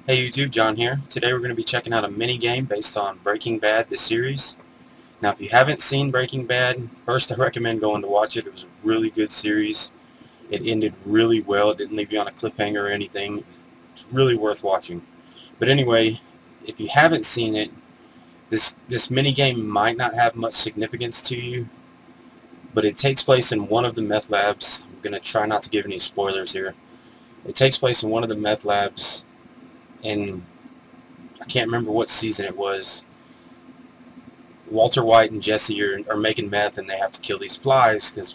Hey YouTube, John here. Today we're going to be checking out a mini game based on Breaking Bad, the series. Now if you haven't seen Breaking Bad, first I recommend going to watch it. It was a really good series. It ended really well. It didn't leave you on a cliffhanger or anything. It's really worth watching. But anyway, if you haven't seen it, this mini game might not have much significance to you, but it takes place in one of the meth labs. I'm going to try not to give any spoilers here. It takes place in one of the meth labs, and I can't remember what season it was. Walter White and Jesse are making meth, and they have to kill these flies because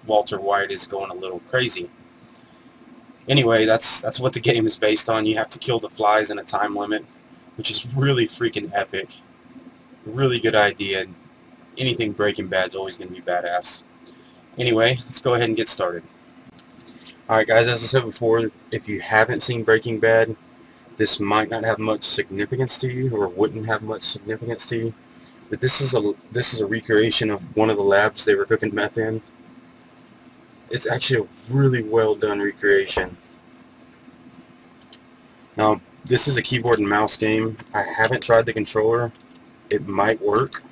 Walter White is going a little crazy. Anyway, that's what the game is based on. You have to kill the flies in a time limit, which is really freaking epic. Really good idea. Anything Breaking Bad is always going to be badass. Anyway, let's go ahead and get started. Alright guys, as I said before, if you haven't seen Breaking Bad, this might not have much significance to you, or wouldn't have much significance to you. But this is a recreation of one of the labs they were cooking meth in. It's actually a really well done recreation. Now, this is a keyboard and mouse game. I haven't tried the controller. It might work.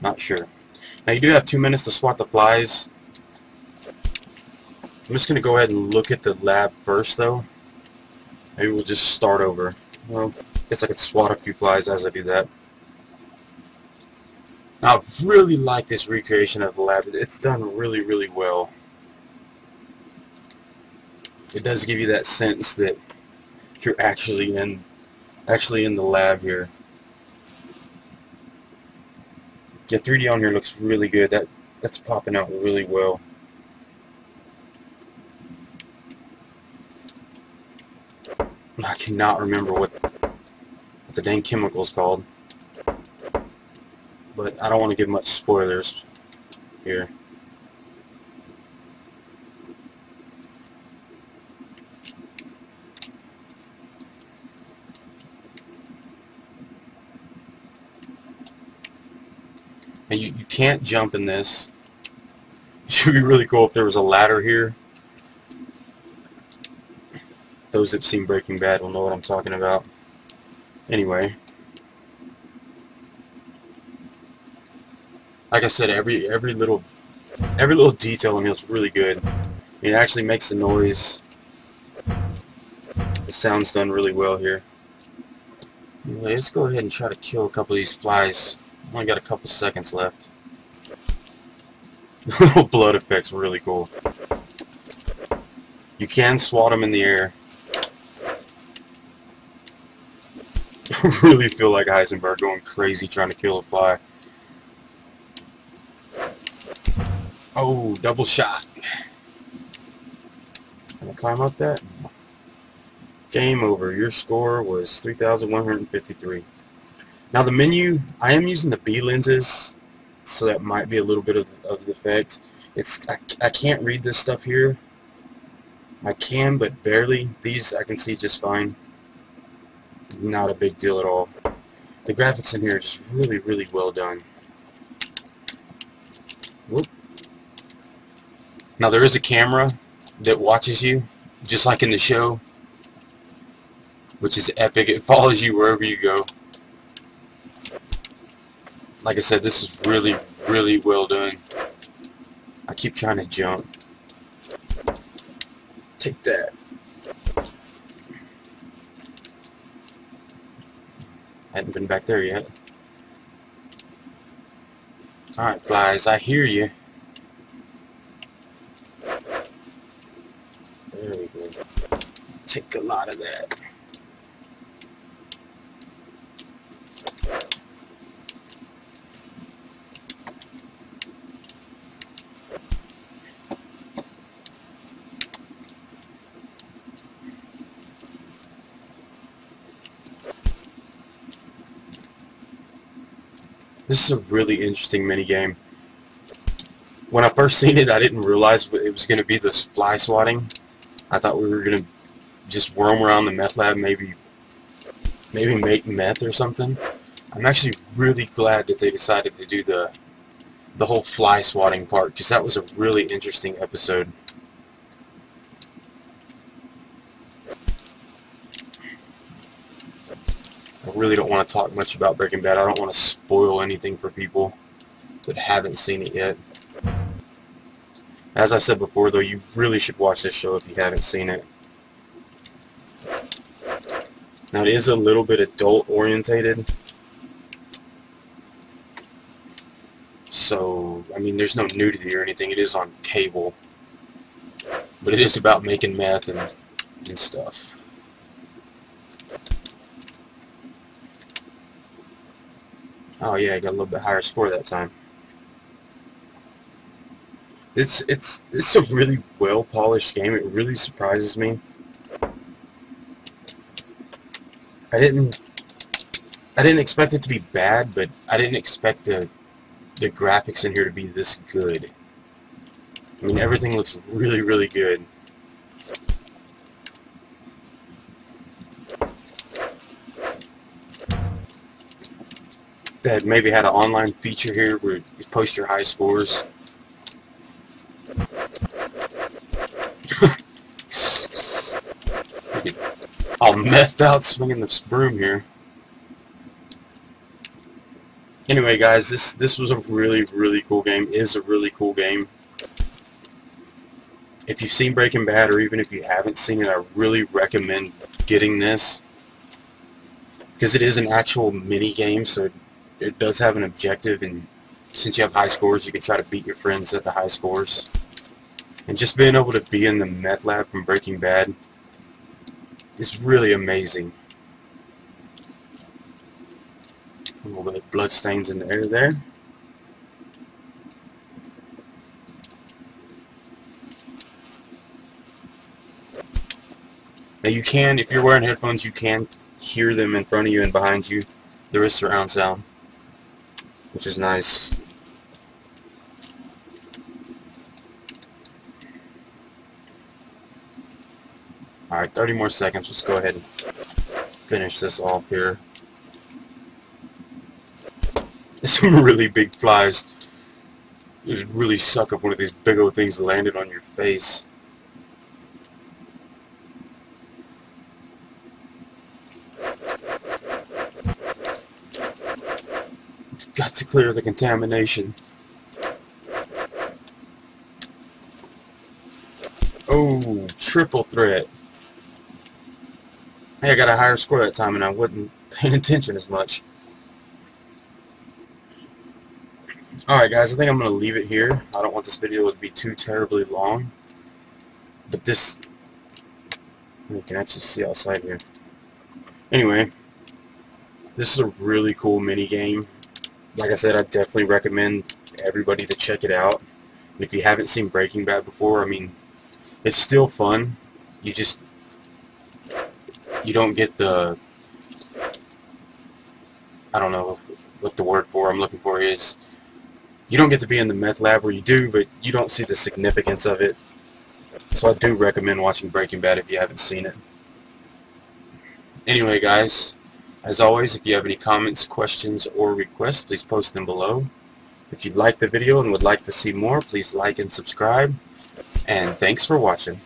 Not sure. Now you do have 2 minutes to swat the flies. I'm just going to go ahead and look at the lab first though. Maybe we'll just start over. Well, I guess I could swat a few flies as I do that. Now, I really like this recreation of the lab. It's done really, really well. It does give you that sense that you're actually in the lab here. Yeah, 3D on here looks really good. That's popping out really well. I cannot remember what the dang chemical is called, but I don't want to give much spoilers here. And you can't jump in this. It should be really cool if there was a ladder here. Those that have seen Breaking Bad will know what I'm talking about. Anyway, like I said, every little detail in here is really good. It actually makes the noise. The sound's done really well here. Anyway, let's go ahead and try to kill a couple of these flies. Only got a couple seconds left. The little blood effect's really cool. You can swat them in the air. I really feel like Heisenberg going crazy trying to kill a fly. Oh, double shot. Can I climb up that? Game over. Your score was 3,153. Now the menu, I am using the B lenses, so that might be a little bit of the effect. I can't read this stuff here. I can, but barely. These I can see just fine. Not a big deal at all. The graphics in here are just really, really well done. Whoop. Now there is a camera that watches you, just like in the show, which is epic. It follows you wherever you go. Like I said, this is really, really well done. I keep trying to jump. Take that. Hadn't been back there yet. Alright, flies, I hear you. There we go. Take a lot of that. This is a really interesting minigame. When I first seen it, I didn't realize it was going to be this fly swatting. I thought we were going to just roam around the meth lab, maybe make meth or something. I'm actually really glad that they decided to do the whole fly swatting part, because that was a really interesting episode. I really don't want to talk much about Breaking Bad. I don't want to spoil anything for people that haven't seen it yet. As I said before, though, you really should watch this show if you haven't seen it. Now, it is a little bit adult-orientated. So, I mean, there's no nudity or anything. It is on cable. But it is about making meth and stuff. Oh yeah, I got a little bit higher score that time. It's a really well polished game. It really surprises me. I didn't expect it to be bad, but I didn't expect the graphics in here to be this good. I mean, everything looks really, really good. That maybe had an online feature here where you post your high scores. All methed out swinging this broom here. Anyway, guys, this was a really, really cool game. It is a really cool game. If you've seen Breaking Bad, or even if you haven't seen it, I really recommend getting this, because it is an actual mini game, so it does have an objective, and since you have high scores, you can try to beat your friends at the high scores. And just being able to be in the meth lab from Breaking Bad is really amazing. A little bit of blood stains in the air there. Now you can, if you're wearing headphones, you can hear them in front of you and behind you. There is surround sound, which is nice. Alright, 30 more seconds. Let's go ahead and finish this off here. There's some really big flies. It'd really suck if one of these big old things landed on your face. Got to clear the contamination. Oh, triple threat. Hey, I got a higher score that time and I wasn't paying attention as much. Alright guys, I think I'm going to leave it here. I don't want this video to be too terribly long. But this... You can actually see outside here. Anyway, this is a really cool mini game. Like I said, I definitely recommend everybody to check it out. And if you haven't seen Breaking Bad before, I mean, it's still fun. You don't get the... I don't know what the word for I'm looking for is. You don't get to be in the meth lab, where you do, but you don't see the significance of it. So I do recommend watching Breaking Bad if you haven't seen it. Anyway, guys, as always, if you have any comments, questions, or requests, please post them below. If you liked the video and would like to see more, please like and subscribe. And thanks for watching.